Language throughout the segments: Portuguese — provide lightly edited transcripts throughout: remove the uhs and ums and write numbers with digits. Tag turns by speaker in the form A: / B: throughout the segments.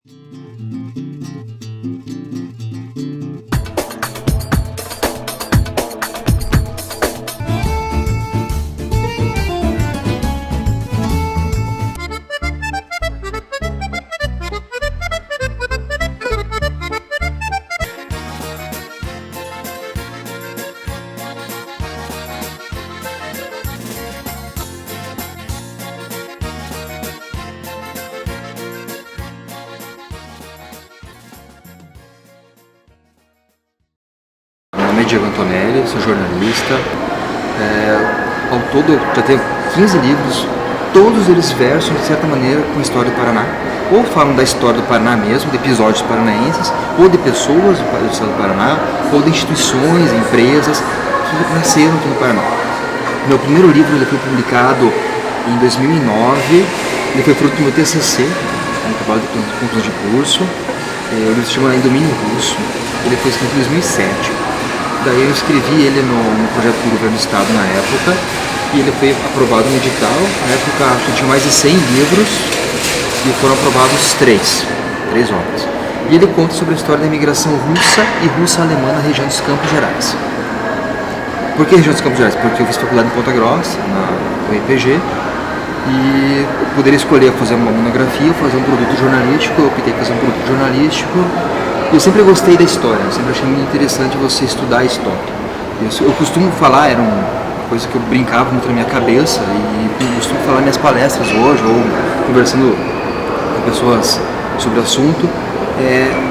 A: Meu nome é Diego Antonelli, sou jornalista. Ao todo já tenho 15 livros, todos eles versam de certa maneira com a história do Paraná. Ou falam da história do Paraná mesmo, de episódios paranaenses, ou de pessoas do estado do Paraná, ou de instituições, empresas que nasceram aqui no Paraná. Meu primeiro livro ele foi publicado em 2009, ele foi fruto do meu TCC, um trabalho de conclusão de curso. O livro se chama Em Domínio Russo, ele foi escrito em 2007. Daí eu escrevi ele no projeto do governo do estado na época, e ele foi aprovado no edital. Na época acho que tinha mais de 100 livros, e foram aprovados três obras. E ele conta sobre a história da imigração russa e russa-alemã na região dos Campos Gerais. Por que região dos Campos Gerais? Porque eu fiz faculdade em Ponta Grossa, na UEPG, e eu poderia escolher fazer uma monografia ou fazer um produto jornalístico. Eu optei por fazer um produto jornalístico. Eu sempre gostei da história, eu sempre achei muito interessante você estudar a história. Eu costumo falar, era uma coisa que eu brincava muito na minha cabeça, e eu costumo falar nas minhas palestras hoje, ou conversando com pessoas sobre o assunto.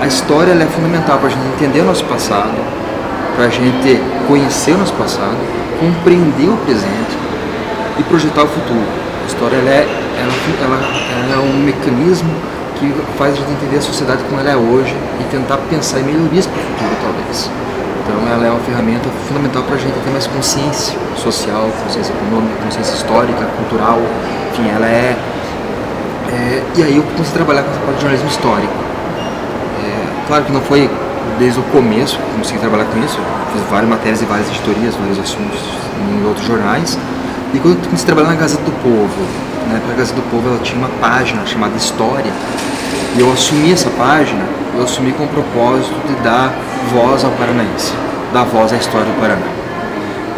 A: A história ela é fundamental para a gente entender o nosso passado, para a gente conhecer o nosso passado, compreender o presente e projetar o futuro. A história ela é um mecanismo que faz a gente entender a sociedade como ela é hoje e tentar pensar em melhorias para o futuro, talvez. Então ela é uma ferramenta fundamental para a gente ter mais consciência social, consciência econômica, consciência histórica, cultural, enfim, ela e aí eu comecei a trabalhar com essa parte de jornalismo histórico. Claro que não foi desde o começo que eu consegui trabalhar com isso, fiz várias matérias e várias editorias, vários assuntos em outros jornais. E quando eu comecei a trabalhar na Gazeta do Povo, a Gazeta do Povo ela tinha uma página chamada História, e eu assumi essa página, eu assumi com o propósito de dar voz ao paranaense, dar voz à história do Paraná.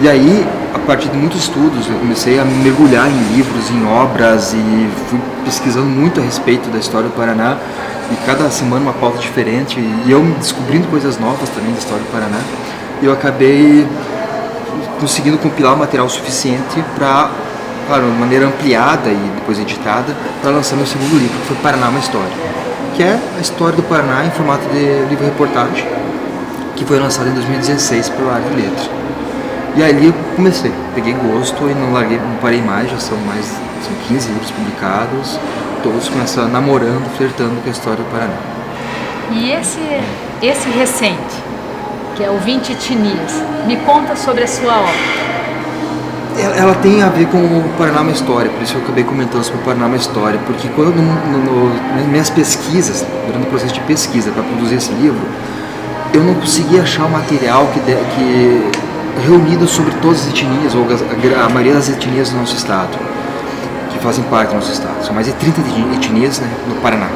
A: E aí, a partir de muitos estudos, eu comecei a mergulhar em livros, em obras, e fui pesquisando muito a respeito da história do Paraná, e cada semana uma pauta diferente, e eu descobrindo coisas novas também da história do Paraná, e eu acabei conseguindo compilar o material suficiente para, claro, de maneira ampliada e depois editada, para lançar meu segundo livro, que foi Paraná, uma História, que é a história do Paraná em formato de livro-reportagem, que foi lançado em 2016 pelo Arte e Letra. E ali eu comecei, peguei gosto e não parei mais, já são 15 livros publicados, todos começam namorando, flertando com a história do Paraná.
B: E esse recente, que é o 20 Etnias, me conta sobre a sua obra.
A: Ela tem a ver com o Paraná uma História, por isso eu acabei comentando sobre o Paraná uma História, porque quando nas minhas pesquisas, durante o processo de pesquisa para produzir esse livro, eu não conseguia achar um material que reunido sobre todas as etnias, ou a maioria das etnias do nosso estado, que fazem parte do nosso estado. São mais de 30 etnias, né, no Paraná.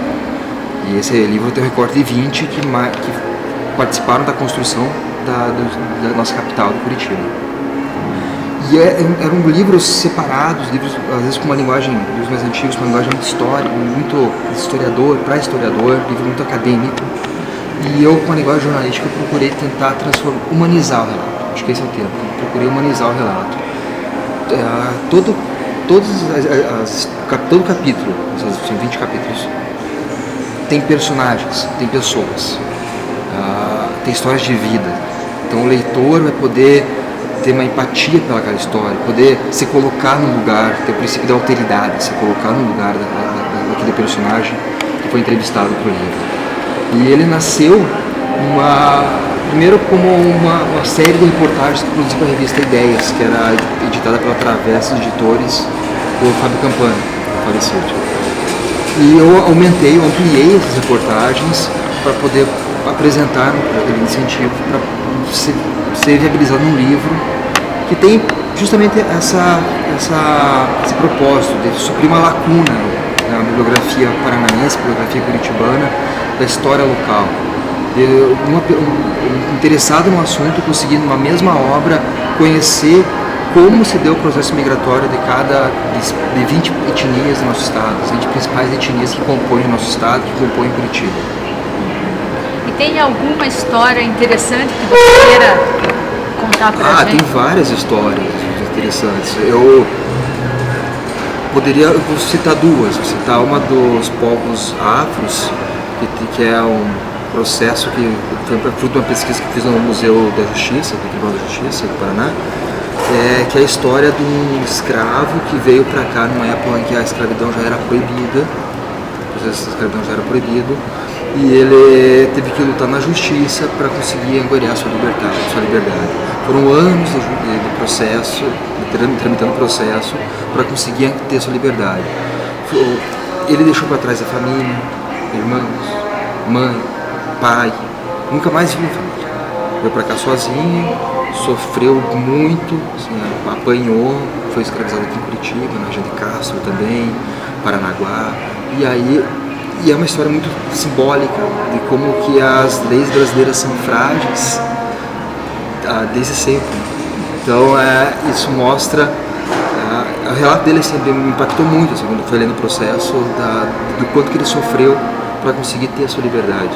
A: E esse livro tem um recorte de 20 que participaram da construção da nossa capital, do Curitiba. E eram livros separados, livros às vezes com uma linguagem, livros mais antigos, com uma linguagem muito histórica, muito historiador, para historiador, livro muito acadêmico. E eu, com a linguagem jornalística, procurei tentar humanizar o relato. Acho que esse é o termo. Procurei humanizar o relato. Todo capítulo, são 20 capítulos, tem personagens, tem pessoas, tem histórias de vida. Então o leitor vai poder ter uma empatia pelaquela história, poder se colocar no lugar, ter o princípio da alteridade, se colocar no lugar daquele personagem que foi entrevistado para o livro. E ele nasceu primeiro como uma série de reportagens que produzi para a revista Ideias, que era editada pela Travessa Editores, por Fábio Campana, falecido. E eu ampliei essas reportagens para poder apresentar no projeto de incentivo, para ser viabilizado num livro que tem justamente esse propósito de suprir uma lacuna bibliografia paranaense, bibliografia curitibana, da história local. Interessado no assunto, conseguindo numa mesma obra conhecer como se deu o processo migratório de 20 etnias do nosso estado, as 20 principais etnias que compõem o nosso estado, que compõem Curitiba.
B: E tem alguma história interessante que você queira contar pra gente?
A: Tem várias histórias interessantes. Eu vou citar duas. Vou citar uma dos povos afros, que é um processo que foi fruto de uma pesquisa que fiz no Museu da Justiça, do Tribunal da Justiça do Paraná, que é a história de um escravo que veio para cá numa época em que a escravidão já era proibida, o processo da escravidão já era proibido, e ele teve que lutar na justiça para conseguir angariar sua liberdade. Foram anos de processo, tramitando o processo para conseguir ter sua liberdade. Ele deixou para trás a família, irmãos, mãe, pai, nunca mais viu a família. Veio para cá sozinho, sofreu muito, assim, apanhou, foi escravizado aqui em Curitiba, na região de Castro também, Paranaguá, e é uma história muito simbólica de como que as leis brasileiras são frágeis desde sempre. Então isso mostra, o relato dele sempre me impactou muito, assim, quando eu fui lendo o processo, do quanto que ele sofreu para conseguir ter a sua liberdade.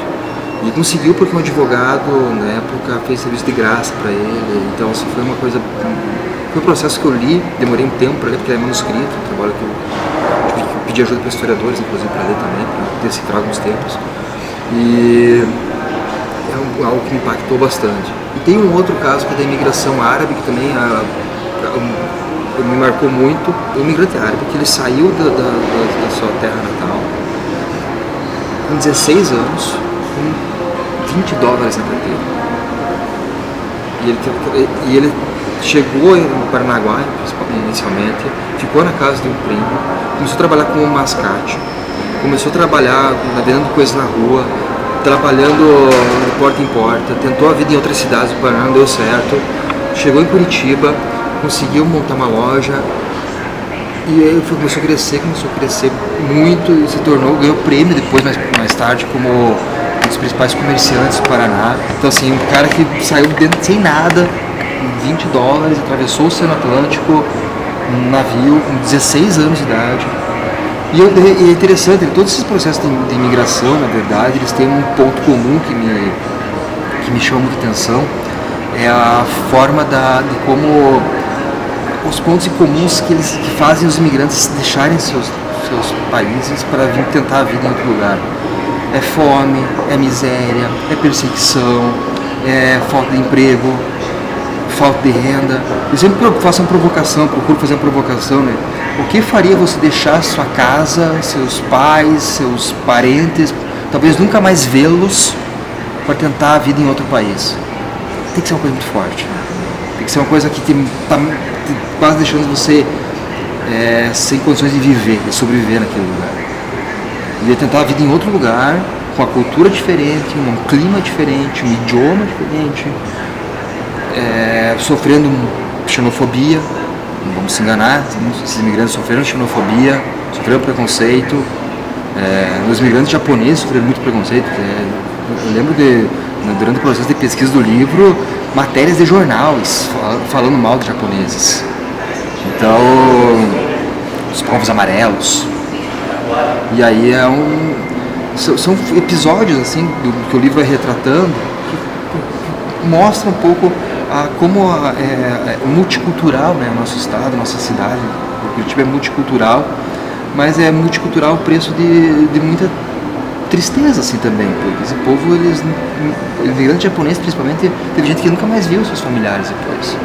A: E conseguiu porque um advogado, na época, fez serviço de graça para ele. Então, assim, foi um processo que eu li, demorei um tempo para ler, porque é manuscrito, um trabalho que eu tive que pedir ajuda para historiadores, inclusive, para ler também, para decifrar alguns tempos. E é algo que me impactou bastante. E tem um outro caso, que é da imigração árabe, que também me marcou muito. O imigrante árabe, que ele saiu da sua terra natal com 16 anos, com $20 na carteira. E ele chegou em Paranaguá, inicialmente, ficou na casa de um primo, começou a trabalhar como mascate, começou a trabalhar vendendo coisas na rua, trabalhando de porta em porta, tentou a vida em outras cidades do Paraná, não deu certo, chegou em Curitiba, conseguiu montar uma loja, e aí começou a crescer muito, e se tornou, ganhou prêmio depois, mais tarde, como um dos principais comerciantes do Paraná. Então, assim, um cara que saiu sem nada, $20, atravessou o Oceano Atlântico num navio com 16 anos de idade. E é interessante, todos esses processos de imigração, na verdade, eles têm um ponto comum que me chama muita atenção, é a forma de como os pontos em comuns que fazem os imigrantes deixarem seus países para vir tentar a vida em outro lugar. É fome, é miséria, é perseguição, é falta de emprego, falta de renda. Eu sempre faço uma provocação, procuro fazer uma provocação, né? O que faria você deixar sua casa, seus pais, seus parentes, talvez nunca mais vê-los, para tentar a vida em outro país? Tem que ser uma coisa muito forte. Tem que ser uma coisa que está quase deixando você sem condições de viver, de sobreviver naquele lugar. E tentar a vida em outro lugar, com uma cultura diferente, um clima diferente, um idioma diferente, sofrendo xenofobia, não vamos se enganar, esses imigrantes sofreram xenofobia, sofreram preconceito, os imigrantes japoneses sofreram muito preconceito. Eu lembro durante o processo de pesquisa do livro, matérias de jornais falando mal dos japoneses. Então, os povos amarelos. E aí são episódios assim que o livro vai retratando, que mostra um pouco como é multicultural, né, o nosso estado, nossa cidade. O Curitiba é multicultural, mas é multicultural ao preço de muita tristeza assim também, porque esse povo, o imigrante japonês principalmente, teve gente que nunca mais viu seus familiares depois.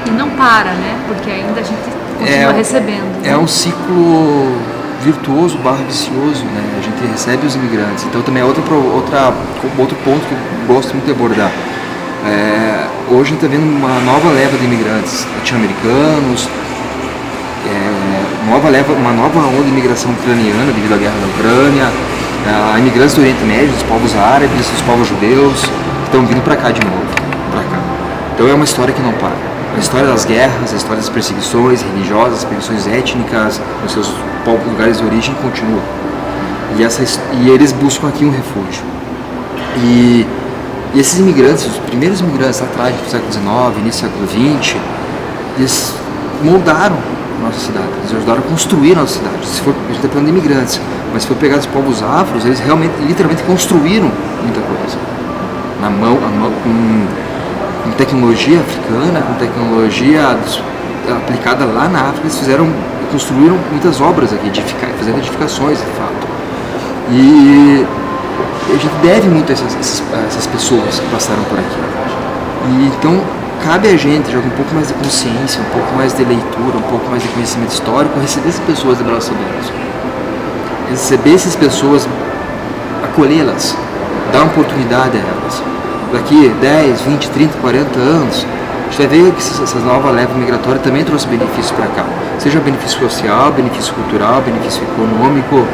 B: E não para, né? Porque ainda a gente continua recebendo.
A: É um ciclo virtuoso / vicioso, né? A gente recebe os imigrantes. Então também é outro ponto que eu gosto muito de abordar. Hoje a gente está vendo uma nova leva de imigrantes latino-americanos, uma nova onda de imigração ucraniana devido à guerra da Ucrânia, imigrantes do Oriente Médio, dos povos árabes, dos povos judeus, que estão vindo para cá de novo. Então é uma história que não para. a história das guerras, a história das perseguições religiosas, perseguições étnicas, nos seus lugares de origem continua. E eles buscam aqui um refúgio. E esses imigrantes, os primeiros imigrantes lá atrás, do século XIX, início do século XX, eles moldaram a nossa cidade, eles ajudaram a construir a nossa cidade. Se for, a gente está falando de imigrantes, mas se for pegar os povos afros, eles realmente, literalmente construíram muita coisa. Na mão, com tecnologia africana, com tecnologia aplicada lá na África, eles construíram muitas obras aqui, fazendo edificações, de fato. E a gente deve muito a essas pessoas que passaram por aqui. E então cabe a gente jogar um pouco mais de consciência, um pouco mais de leitura, um pouco mais de conhecimento histórico, receber essas pessoas de braços abertos. Receber essas pessoas, acolhê-las, dar uma oportunidade a elas. Daqui 10, 20, 30, 40 anos, a gente vai ver que essa nova leva migratória também trouxe benefícios para cá. Seja benefício social, benefício cultural, benefício econômico.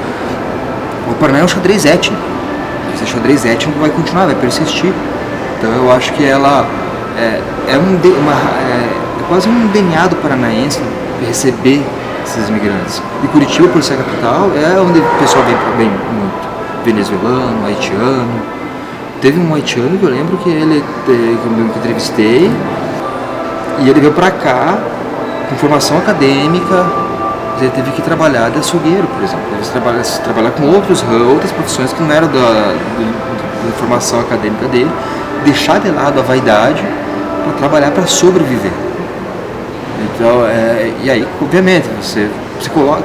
A: O Paraná é um xadrez étnico. Esse xadrez étnico vai continuar, vai persistir. Então eu acho que ela é quase um DNA do paranaense receber esses imigrantes. E Curitiba, por ser a capital, é onde o pessoal vem muito. Venezuelano, haitiano. Teve um haitiano que eu lembro que eu entrevistei, e ele veio pra cá com formação acadêmica. Ele teve que trabalhar de açougueiro, por exemplo. Ele teve que trabalhar com outras profissões que não eram da formação acadêmica dele, deixar de lado a vaidade para trabalhar para sobreviver. Então, e aí, obviamente, você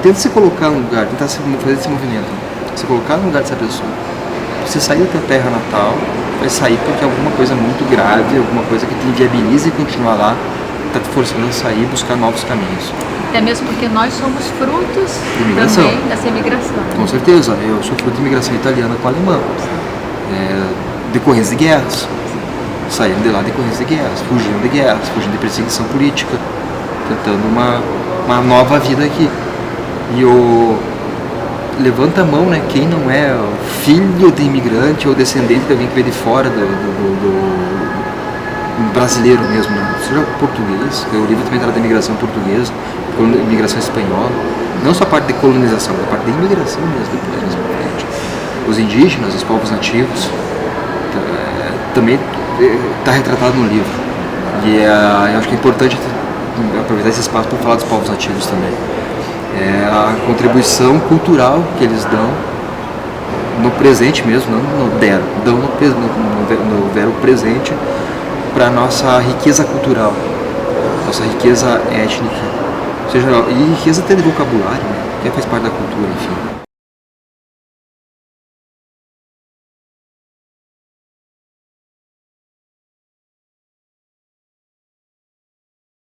A: tenta se colocar no lugar, tentar fazer esse movimento, se colocar no lugar dessa pessoa. Você sair da tua terra natal, vai sair porque alguma coisa muito grave, alguma coisa que te inviabiliza e continuar lá, está te forçando a sair e buscar novos caminhos.
B: Até mesmo porque nós somos frutos
A: imigração.
B: Também dessa imigração.
A: Com certeza, eu sou fruto de imigração italiana com alemã. Decorrência de guerras. Saindo de lá decorrência de guerras, fugindo de perseguição política, tentando uma nova vida aqui. E levanta a mão, né? Quem não é filho de imigrante ou descendente de alguém que veio de fora do brasileiro mesmo, né? Seja português, o livro também trata da imigração portuguesa, imigração espanhola, não só a parte de colonização, a parte de imigração mesmo, depois mais pra frente. Os indígenas, os povos nativos, também está retratado no livro. E eu acho que é importante aproveitar esse espaço para falar dos povos nativos também. A contribuição cultural que eles dão no presente mesmo, não no deram, dão no verbo presente para a nossa riqueza cultural, nossa riqueza étnica, e riqueza até de vocabulário, né, que faz parte da cultura, enfim.